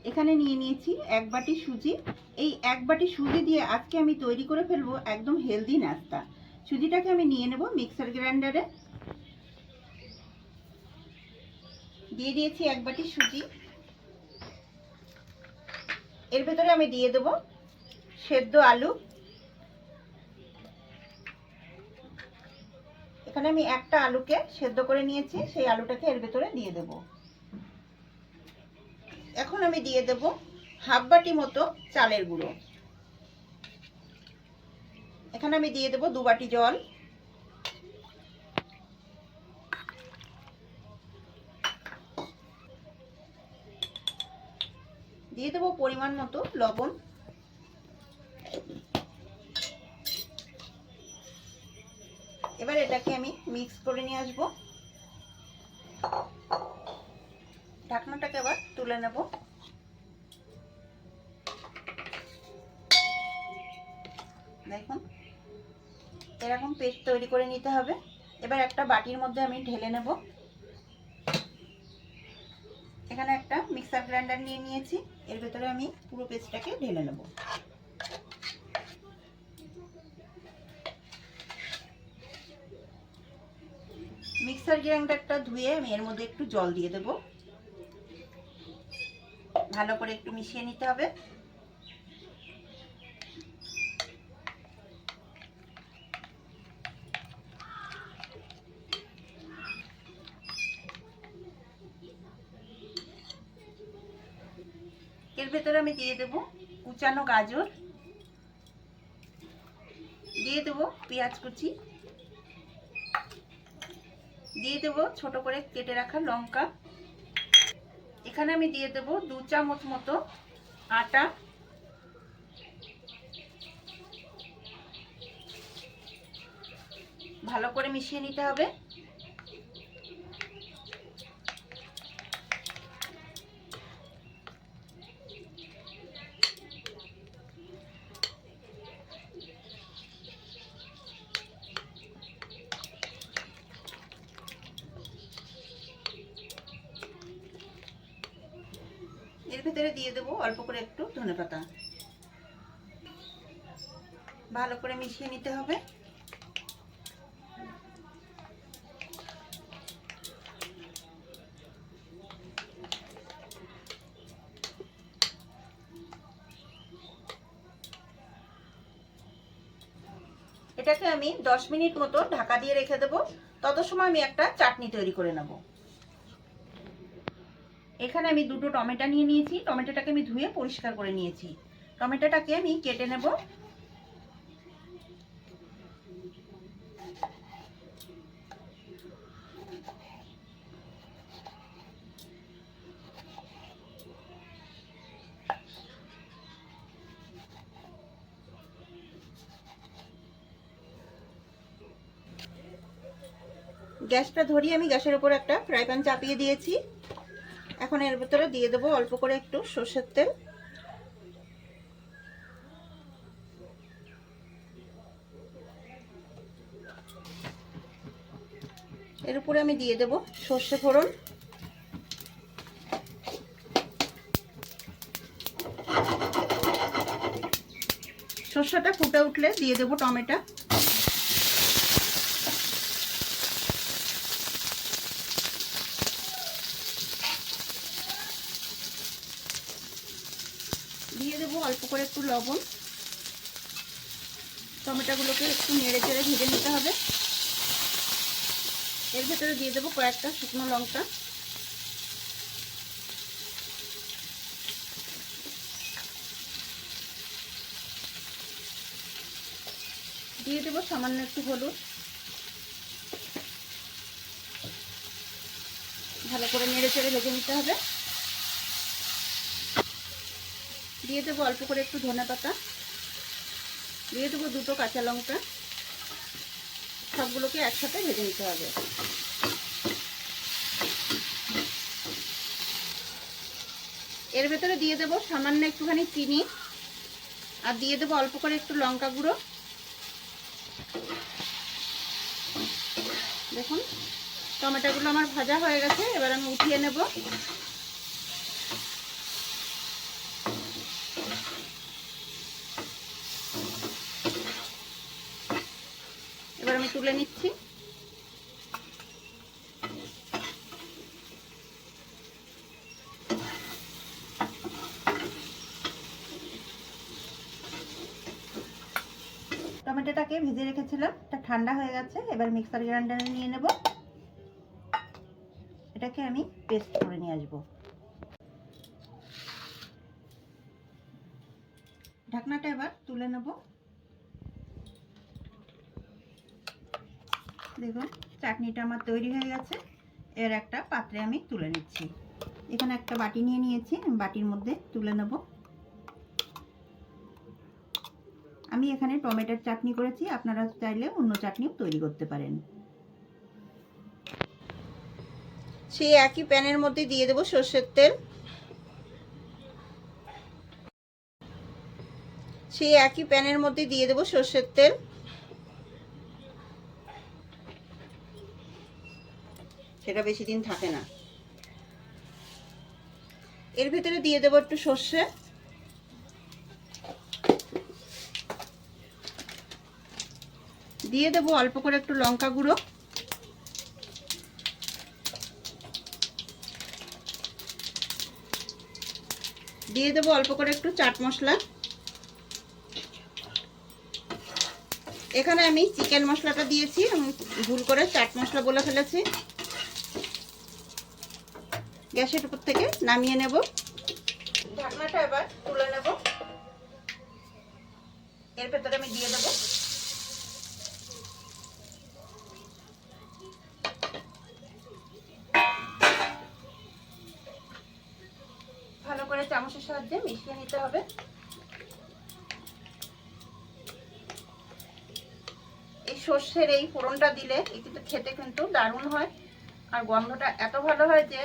এখানে নিয়ে নিয়েছি 1 বাটি সুজি। এই 1 বাটি সুজি দিয়ে আজকে আমি তৈরি করে ফেলবো একদম হেলদি নাস্তা। সুজিটাকে আমি নিয়ে নেব মিক্সার গ্রাইন্ডারে। দিয়ে দিয়েছি 1 বাটি সুজি। এর ভেতরে আমি দিয়ে দেব সেদ্ধ আলু। এখানে আমি একটা আলুকে সেদ্ধ করে নিয়েছি, সেই আলুটাকে এর ভেতরে দিয়ে দেব। এখন আমি দিয়ে দেব হাফ বাটি মতো চালের গুঁড়ো। এখানে আমি দিয়ে দেব 2 বাটি জল। দিয়ে দেব পরিমাণ মতো লবণ। এবার এটাকে আমি মিক্স করে নিয়ে আসব। ঢাকনাটাকে আবার তুলে নেব। দেখুন এরকম পেস্ট তৈরি করে নিতে হবে। এবার একটা বাটির মধ্যে আমি ঢেলে নেব। এখানে একটা মিক্সার গ্রাইন্ডার নিয়ে নিয়েছি, এর ভেতরে আমি পুরো পেস্টটাকে ঢেলে নেব। মিক্সার গ্রাইন্ডারটা ধুয়ে আমি এর মধ্যে একটু জল দিয়ে দেব। ভালো করে একটু মিশিয়ে নিতে হবে। এর ভেতরে আমি দিয়ে দেব কুচানো গাজর, দিয়ে দেব পেঁয়াজ কুচি, দিয়ে দেব ছোট করে কেটে রাখা লঙ্কা। এখানে আমি দিয়ে দেব 2 চামচ মতো আটা। ভালো করে মিশিয়ে নিতে হবে। এর ভিতরে দিয়ে দেব অল্প করে একটু ধনেপাতা। ভালো করে মিশিয়ে নিতে হবে। এটাকে আমি 10 মিনিট মতো ঢাকা দিয়ে রেখে দেব। তত সময় আমি একটা চাটনি তৈরি করে নেব। এখানে আমি 2টো টমেটো নিয়ে নিয়েছি। টমেটোটাকে আমি ধুয়ে পরিষ্কার করে নিয়েছি। টমেটোটাকে আমি কেটে নেব। গ্যাসটা ধরিয়ে আমি গ্যাসের উপর একটা ফ্রাই প্যান চাপিয়ে দিয়েছি। এখন এর ভিতরে দিয়ে দেবো অল্প করে একটু সরষের তেল। এর উপরে আমি দিয়ে দেব সর্ষে ফোড়ন। সর্ষেটা ফুটে উঠলে দিয়ে দেব টমেটো। দিয়ে দেবো অল্প করে একটু লবণ। টমেটোগুলোকে একটু নেড়ে চেড়ে ভেজে নিতে হবে। এর ভেতরে দিয়ে দেবো কয়েকটা শুকনো লঙ্কা। দিয়ে দেবো সামান্য একটু হলুদ। ভালো করে নেড়ে চেড়ে ভেজে নিতে হবে। দিয়ে দেবো অল্প করে একটু ধনেপাতা। দিয়ে দেবো 2টো কাঁচা লঙ্কা। সবগুলোকে একসাথে ভেজে নিতে হবে। এর ভেতরে দিয়ে দেবো সামান্য একটুখানি চিনি, আর দিয়ে দেবো অল্প করে একটু লঙ্কা গুঁড়ো। দেখুন টমেটোগুলো আমার ভাজা হয়ে গেছে। এবার আমি উঠিয়ে নেব। তুলে নিচ্ছি। টমেটোটাকে ভেজে রেখেছিলাম, এটা ঠান্ডা হয়ে গেছে। এবার মিক্সার গ্রাইন্ডারে নিয়ে নেব, এটাকে আমি পেস্ট করে নিয়ে আসবো। ঢাকনাটা এবার তুলে নেব। দেখুন চাটনিটা আমার তৈরি হয়ে গেছে। এর একটা পাত্রে আমি তুলে নিচ্ছি। এখানে একটা বাটি নিয়ে নিয়েছি, বাটির মধ্যে তুলে নেব। আমি এখানে টমেটোর চাটনি করেছি, আপনারা চাইলে অন্য চাটনিও তৈরি করতে পারেন। সেই একই প্যানের মধ্যে দিয়ে দেব সরষের তেল। সেই একই প্যানের মধ্যে দিয়ে দেব সরষের তেল। সেটা বেশি দিন থাকে না। এর ভিতরে দিয়ে দেব একটু সর্ষে, দিয়ে দেব অল্প করে একটু লঙ্কা গুঁড়ো, দিয়ে দেব অল্প করে একটু চাট মশলা। এখানে আমি চিকেন মশলাটা দিয়েছি, আমি ভুল করে চাট মশলা বলে ফেলেছি। গ্যাসের উপর থেকে নামিয়ে নেব। ঢাকনাটা এবার তুলে নেব। এর ভেতরে আমি দিয়ে দেব ভালো করে চামচের সাহায্যে মিশিয়ে নিতে হবে। এই সর্ষের এই ফোড়নটা দিলে কিন্তু খেতে কিন্তু দারুণ হয়, আর গন্ধটা এত ভালো হয় যে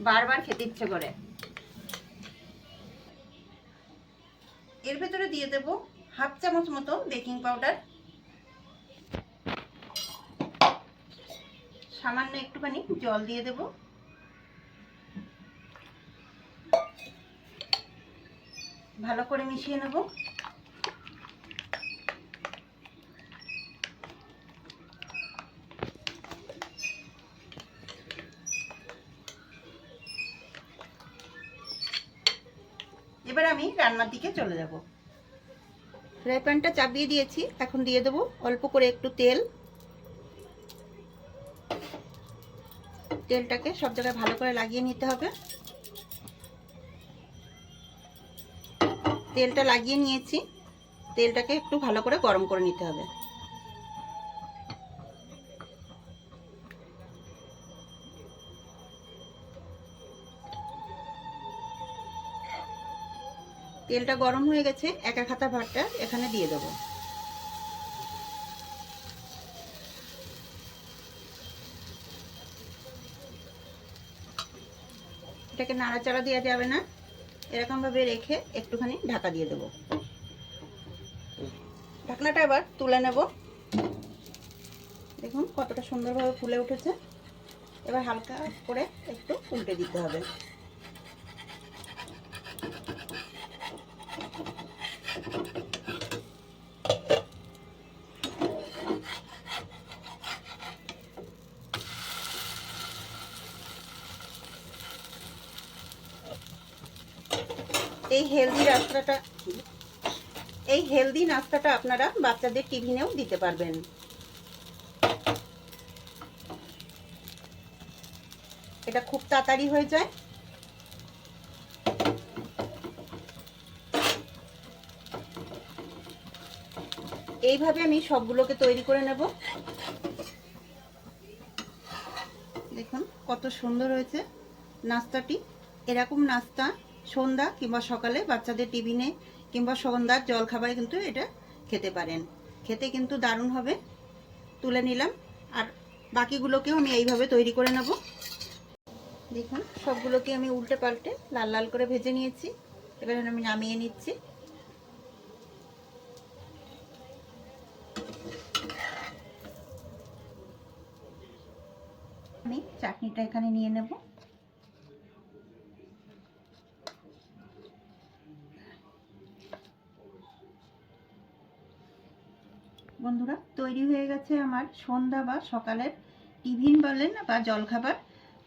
বারবার খেতে ইচ্ছে করে। এর ভেতরে দিয়ে দেব হাফ চামচ মতো বেকিং পাউডার, সামান্য একটুখানি জল দিয়ে দেব। ভালো করে মিশিয়ে নেব। এবার আমি রান্নার দিকে চলে যাব। ফ্রাই প্যানটা চাপিয়ে দিয়েছি, এখন দিয়ে দেব অল্প করে একটু তেল। তেলটাকে সব জায়গায় ভালো করে লাগিয়ে নিতে হবে। তেলটা লাগিয়ে নিয়েছি, তেলটাকে একটু ভালো করে গরম করে নিতে হবে। তেলটা গরম হয়ে গেছে, এক এক হাতা ভাতটা এখানে দিয়ে দেবো। এটাকে নাড়াচাড়া দেওয়া যাবে না, এরকম ভাবে রেখে একটুখানি ঢাকা দিয়ে দেবো। ঢাকনাটা এবার তুলে নেব। দেখুন কতটা সুন্দরভাবে ফুলে উঠেছে। এবার হালকা করে একটু উল্টে দিতে হবে। এই হেলদি নাস্তাটা আপনারা বাচ্চাদের টিফিনেও দিতে পারবেন। এটা খুব তাড়াতাড়ি হয়ে যায়। এইভাবে আমি সবগুলোকে তৈরি করে নেব। দেখুন কত সুন্দর হয়েছে নাস্তাটি। এরকম নাস্তা সন্ধ্যা কিংবা সকালে বাচ্চাদের টিফিনে কিংবা সন্ধ্যার জলখাবারে কিন্তু এটা খেতে পারেন। খেতে কিন্তু দারুণ হবে। তুলে নিলাম, আর বাকিগুলোকেও আমি এইভাবে তৈরি করে নেব। দেখুন সবগুলোকে আমি উল্টে পাল্টে লাল লাল করে ভেজে নিয়েছি। এবার আমি নামিয়ে নিচ্ছি। আমি চাটনিটা এখানে নিয়ে নেব। বন্ধুরা, তৈরি হয়ে গেছে আমার সন্ধ্যা বা সকালের টিফিন বলেন বা জলখাবার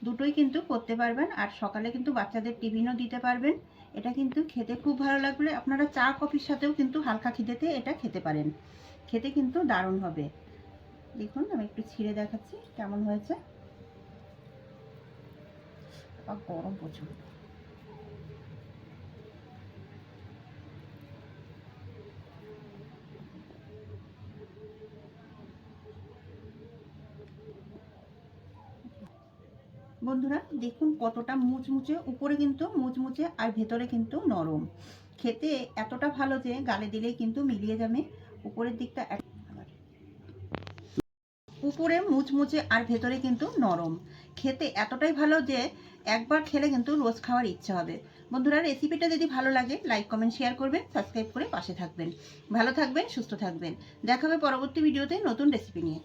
দুটোই কিন্তু করতে পারবেন। আর সকালে কিন্তু বাচ্চাদের টিফিনও দিতে পারবেন। এটা কিন্তু খেতে খুব ভালো লাগবে। আপনারা চা কফির সাথেও কিন্তু হালকা খিদেতে এটা খেতে পারেন। খেতে কিন্তু দারুণ হবে। দেখুন আমি একটু ছিঁড়ে দেখাচ্ছি কেমন হয়েছে। গরম প্রচুর। বন্ধুরা দেখুন কতটা মুচমুচে, উপরে কিন্তু মুচমুচে আর ভেতরে কিন্তু নরম। খেতে এতটা ভালো যে গালে দিলেই কিন্তু মিলিয়ে যাবে। উপরের দিকটা উপরে মুচমুচে আর ভেতরে কিন্তু নরম। খেতে এতটাই ভালো যে একবার খেলে কিন্তু রোজ খাওয়ার ইচ্ছা হবে। বন্ধুরা, রেসিপিটা যদি ভালো লাগে লাইক কমেন্ট শেয়ার করবেন, সাবস্ক্রাইব করে পাশে থাকবেন। ভালো থাকবেন, সুস্থ থাকবেন। দেখা হবে পরবর্তী ভিডিওতে নতুন রেসিপি নিয়ে।